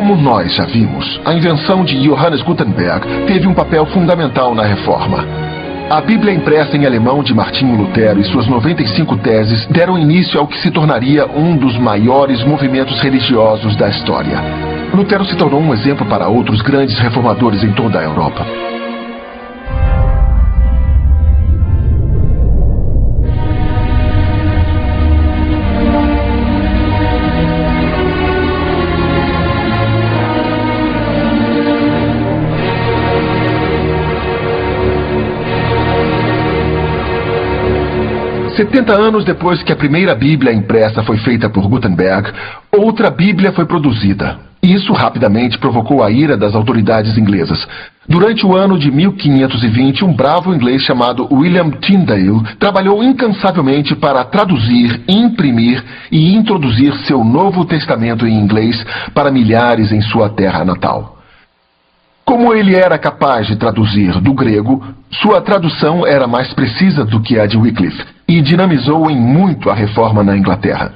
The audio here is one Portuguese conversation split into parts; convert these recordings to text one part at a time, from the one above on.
Como nós já vimos, a invenção de Johannes Gutenberg teve um papel fundamental na reforma. A Bíblia impressa em alemão de Martinho Lutero e suas 95 teses deram início ao que se tornaria um dos maiores movimentos religiosos da história. Lutero se tornou um exemplo para outros grandes reformadores em toda a Europa. "70 anos depois que a primeira Bíblia impressa foi feita por Gutenberg, outra Bíblia foi produzida. Isso rapidamente provocou a ira das autoridades inglesas. Durante o ano de 1520, um bravo inglês chamado William Tyndale trabalhou incansavelmente para traduzir, imprimir e introduzir seu Novo Testamento em inglês para milhares em sua terra natal. Como ele era capaz de traduzir do grego, sua tradução era mais precisa do que a de Wycliffe e dinamizou em muito a reforma na Inglaterra.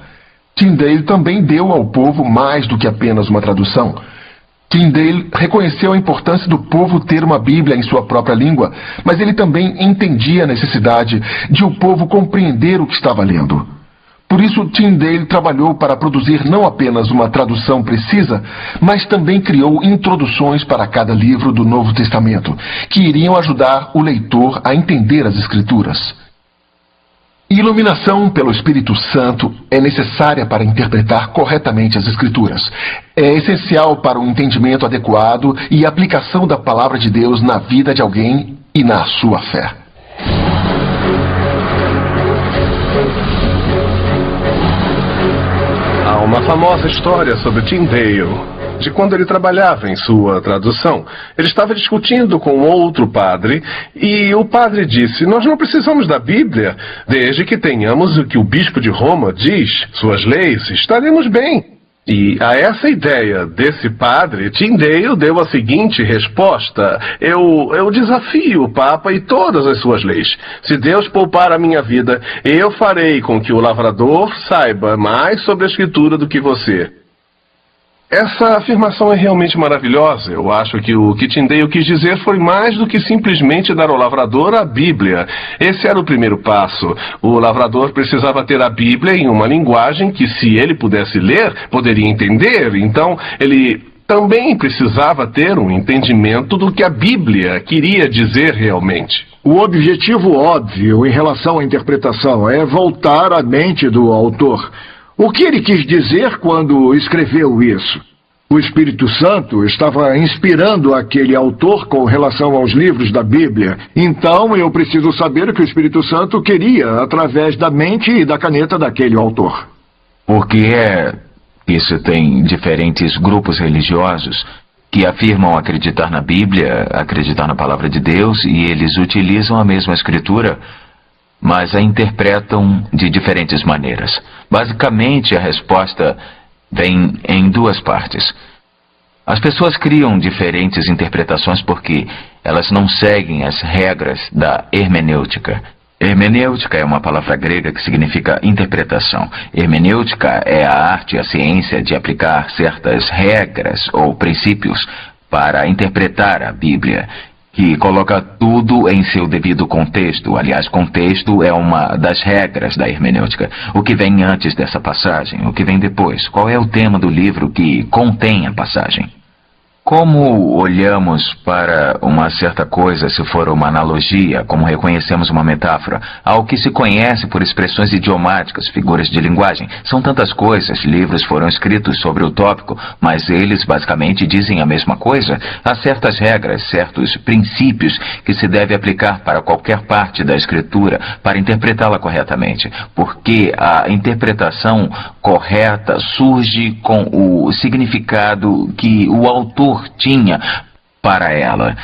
Tyndale também deu ao povo mais do que apenas uma tradução. Tyndale reconheceu a importância do povo ter uma Bíblia em sua própria língua, mas ele também entendia a necessidade de o povo compreender o que estava lendo. Por isso, Tyndale trabalhou para produzir não apenas uma tradução precisa, mas também criou introduções para cada livro do Novo Testamento, que iriam ajudar o leitor a entender as Escrituras. Iluminação pelo Espírito Santo é necessária para interpretar corretamente as Escrituras. É essencial para o entendimento adequado e aplicação da Palavra de Deus na vida de alguém e na sua fé. Há uma famosa história sobre Tyndale, de quando ele trabalhava em sua tradução. Ele estava discutindo com outro padre e o padre disse: "Nós não precisamos da Bíblia, desde que tenhamos o que o bispo de Roma diz, suas leis, estaremos bem." E a essa ideia desse padre, Tyndale deu a seguinte resposta: Eu desafio o Papa e todas as suas leis. Se Deus poupar a minha vida, eu farei com que o lavrador saiba mais sobre a Escritura do que você. Essa afirmação é realmente maravilhosa. Eu acho que o que Tyndale quis dizer foi mais do que simplesmente dar ao lavrador a Bíblia. Esse era o primeiro passo. O lavrador precisava ter a Bíblia em uma linguagem que, se ele pudesse ler, poderia entender. Então, ele também precisava ter um entendimento do que a Bíblia queria dizer realmente. O objetivo óbvio em relação à interpretação é voltar à mente do autor. O que ele quis dizer quando escreveu isso? O Espírito Santo estava inspirando aquele autor com relação aos livros da Bíblia. Então eu preciso saber o que o Espírito Santo queria através da mente e da caneta daquele autor. Por que isso tem diferentes grupos religiosos que afirmam acreditar na Bíblia, acreditar na Palavra de Deus, e eles utilizam a mesma escritura, mas a interpretam de diferentes maneiras. Basicamente, a resposta vem em duas partes. As pessoas criam diferentes interpretações porque elas não seguem as regras da hermenêutica. Hermenêutica é uma palavra grega que significa interpretação. Hermenêutica é a arte e a ciência de aplicar certas regras ou princípios para interpretar a Bíblia, que coloca tudo em seu devido contexto. Aliás, contexto é uma das regras da hermenêutica. O que vem antes dessa passagem, o que vem depois, qual é o tema do livro que contém a passagem. Como olhamos para uma certa coisa, se for uma analogia, como reconhecemos uma metáfora, ao que se conhece por expressões idiomáticas, figuras de linguagem. São tantas coisas, livros foram escritos sobre o tópico, mas eles basicamente dizem a mesma coisa. Há certas regras, certos princípios que se deve aplicar para qualquer parte da escritura para interpretá-la corretamente, porque a interpretação correta surge com o significado que o autor tinha para ela.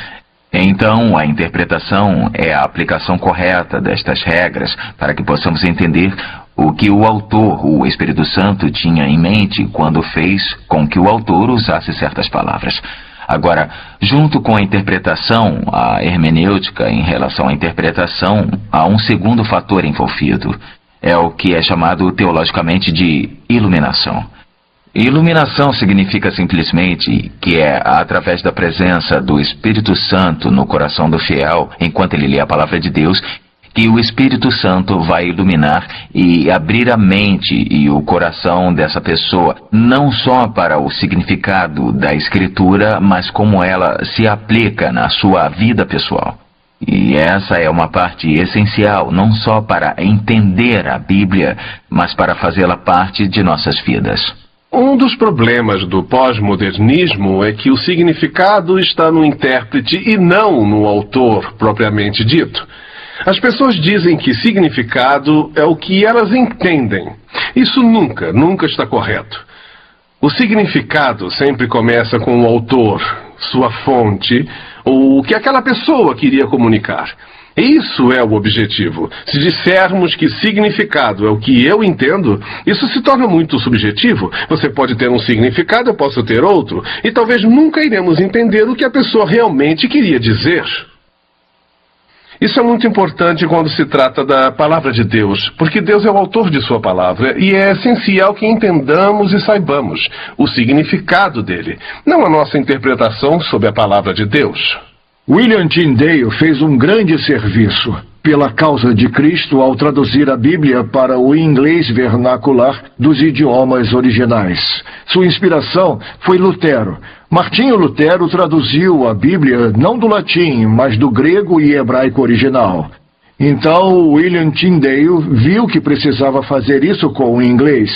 Então, a interpretação é a aplicação correta destas regras para que possamos entender o que o autor, o Espírito Santo, tinha em mente quando fez com que o autor usasse certas palavras. Agora, junto com a interpretação, a hermenêutica em relação à interpretação, há um segundo fator envolvido. É o que é chamado teologicamente de iluminação. Iluminação significa simplesmente que é através da presença do Espírito Santo no coração do fiel, enquanto ele lê a palavra de Deus, que o Espírito Santo vai iluminar e abrir a mente e o coração dessa pessoa, não só para o significado da Escritura, mas como ela se aplica na sua vida pessoal. E essa é uma parte essencial, não só para entender a Bíblia, mas para fazê-la parte de nossas vidas. Um dos problemas do pós-modernismo é que o significado está no intérprete e não no autor propriamente dito. As pessoas dizem que significado é o que elas entendem. Isso nunca está correto. O significado sempre começa com o autor, sua fonte, ou o que aquela pessoa queria comunicar. Isso é o objetivo. Se dissermos que significado é o que eu entendo, isso se torna muito subjetivo. Você pode ter um significado, eu posso ter outro, e talvez nunca iremos entender o que a pessoa realmente queria dizer. Isso é muito importante quando se trata da palavra de Deus, porque Deus é o autor de sua palavra e é essencial que entendamos e saibamos o significado dele, não a nossa interpretação sobre a palavra de Deus. William Tyndale fez um grande serviço pela causa de Cristo ao traduzir a Bíblia para o inglês vernacular dos idiomas originais. Sua inspiração foi Lutero. Martinho Lutero traduziu a Bíblia não do latim, mas do grego e hebraico original. Então, William Tyndale viu que precisava fazer isso com o inglês.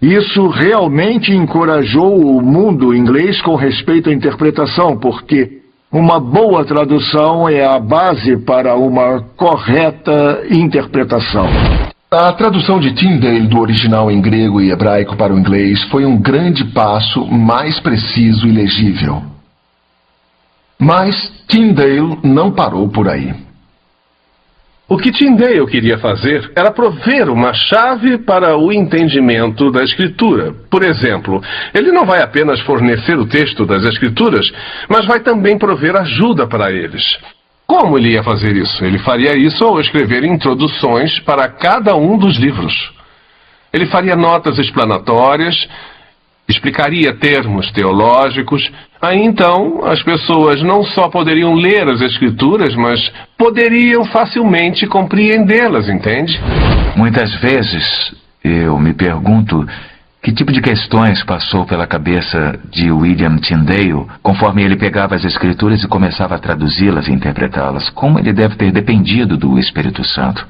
Isso realmente encorajou o mundo inglês com respeito à interpretação, porque uma boa tradução é a base para uma correta interpretação. A tradução de Tyndale do original em grego e hebraico para o inglês foi um grande passo mais preciso e legível. Mas Tyndale não parou por aí. O que Tyndale queria fazer era prover uma chave para o entendimento da Escritura. Por exemplo, ele não vai apenas fornecer o texto das Escrituras, mas vai também prover ajuda para eles. Como ele ia fazer isso? Ele faria isso ao escrever introduções para cada um dos livros. Ele faria notas explanatórias, explicaria termos teológicos. Aí então as pessoas não só poderiam ler as Escrituras, mas poderiam facilmente compreendê-las, entende? Muitas vezes eu me pergunto que tipo de questões passou pela cabeça de William Tyndale conforme ele pegava as Escrituras e começava a traduzi-las e interpretá-las. Como ele deve ter dependido do Espírito Santo.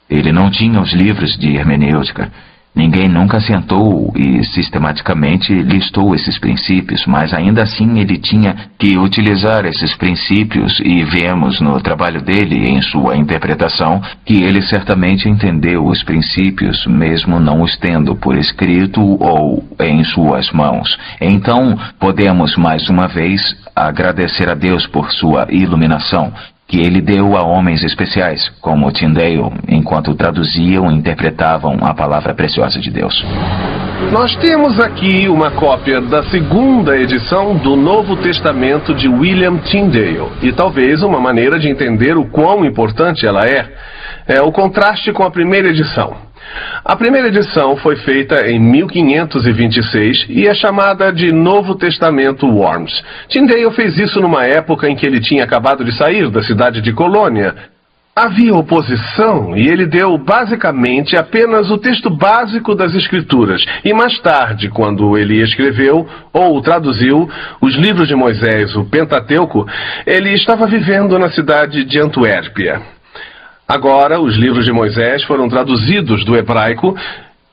Ele não tinha os livros de hermenêutica. Ninguém nunca sentou e sistematicamente listou esses princípios, mas ainda assim ele tinha que utilizar esses princípios e vemos no trabalho dele, em sua interpretação, que ele certamente entendeu os princípios, mesmo não os tendo por escrito ou em suas mãos. Então, podemos mais uma vez agradecer a Deus por sua iluminação, que ele deu a homens especiais, como Tyndale, enquanto traduziam e interpretavam a palavra preciosa de Deus. Nós temos aqui uma cópia da segunda edição do Novo Testamento de William Tyndale, e talvez uma maneira de entender o quão importante ela é o contraste com a primeira edição. A primeira edição foi feita em 1526 e é chamada de Novo Testamento Worms. Tyndale fez isso numa época em que ele tinha acabado de sair da cidade de Colônia. Havia oposição e ele deu basicamente apenas o texto básico das Escrituras. E mais tarde, quando ele escreveu ou traduziu os livros de Moisés, o Pentateuco, ele estava vivendo na cidade de Antuérpia. Agora, os livros de Moisés foram traduzidos do hebraico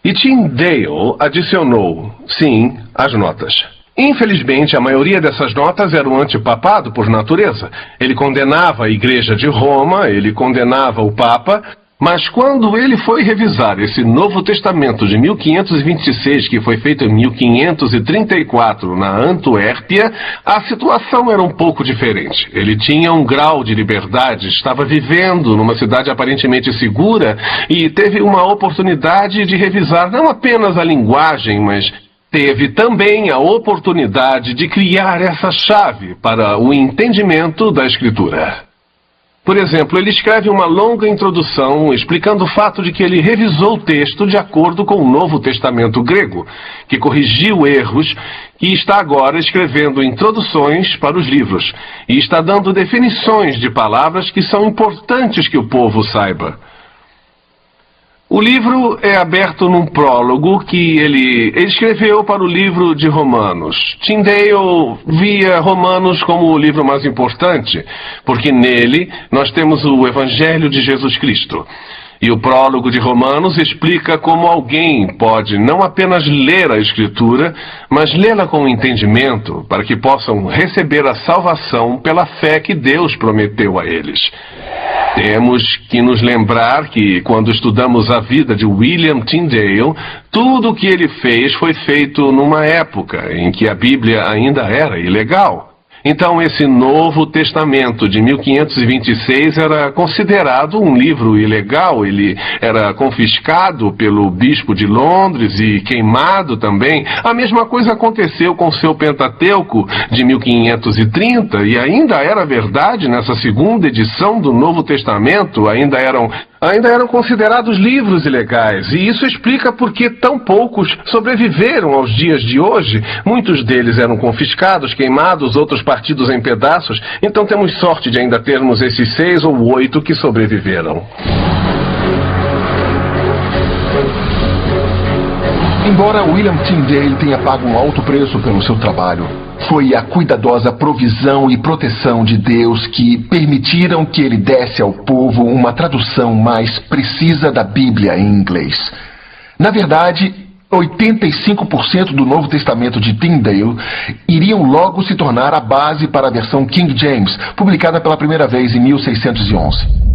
e Tyndale adicionou, sim, as notas. Infelizmente, a maioria dessas notas era o antipapado por natureza. Ele condenava a Igreja de Roma, ele condenava o Papa, mas quando ele foi revisar esse Novo Testamento de 1526, que foi feito em 1534 na Antuérpia, a situação era um pouco diferente. Ele tinha um grau de liberdade, estava vivendo numa cidade aparentemente segura e teve uma oportunidade de revisar não apenas a linguagem, mas teve também a oportunidade de criar essa chave para o entendimento da Escritura. Por exemplo, ele escreve uma longa introdução explicando o fato de que ele revisou o texto de acordo com o Novo Testamento grego, que corrigiu erros, e está agora escrevendo introduções para os livros, e está dando definições de palavras que são importantes que o povo saiba. O livro é aberto num prólogo que ele escreveu para o livro de Romanos. Tyndale via Romanos como o livro mais importante, porque nele nós temos o Evangelho de Jesus Cristo. E o prólogo de Romanos explica como alguém pode não apenas ler a Escritura, mas lê-la com entendimento, para que possam receber a salvação pela fé que Deus prometeu a eles. Temos que nos lembrar que, quando estudamos a vida de William Tyndale, tudo o que ele fez foi feito numa época em que a Bíblia ainda era ilegal. Então, esse Novo Testamento de 1526 era considerado um livro ilegal. Ele era confiscado pelo bispo de Londres e queimado também. A mesma coisa aconteceu com seu Pentateuco de 1530 e ainda era verdade nessa segunda edição do Novo Testamento. Ainda eram considerados livros ilegais, e isso explica por que tão poucos sobreviveram aos dias de hoje. Muitos deles eram confiscados, queimados, outros partidos em pedaços. Então temos sorte de ainda termos esses 6 ou 8 que sobreviveram. Embora William Tyndale tenha pago um alto preço pelo seu trabalho, foi a cuidadosa provisão e proteção de Deus que permitiram que ele desse ao povo uma tradução mais precisa da Bíblia em inglês. Na verdade, 85% do Novo Testamento de Tyndale iriam logo se tornar a base para a versão King James, publicada pela primeira vez em 1611.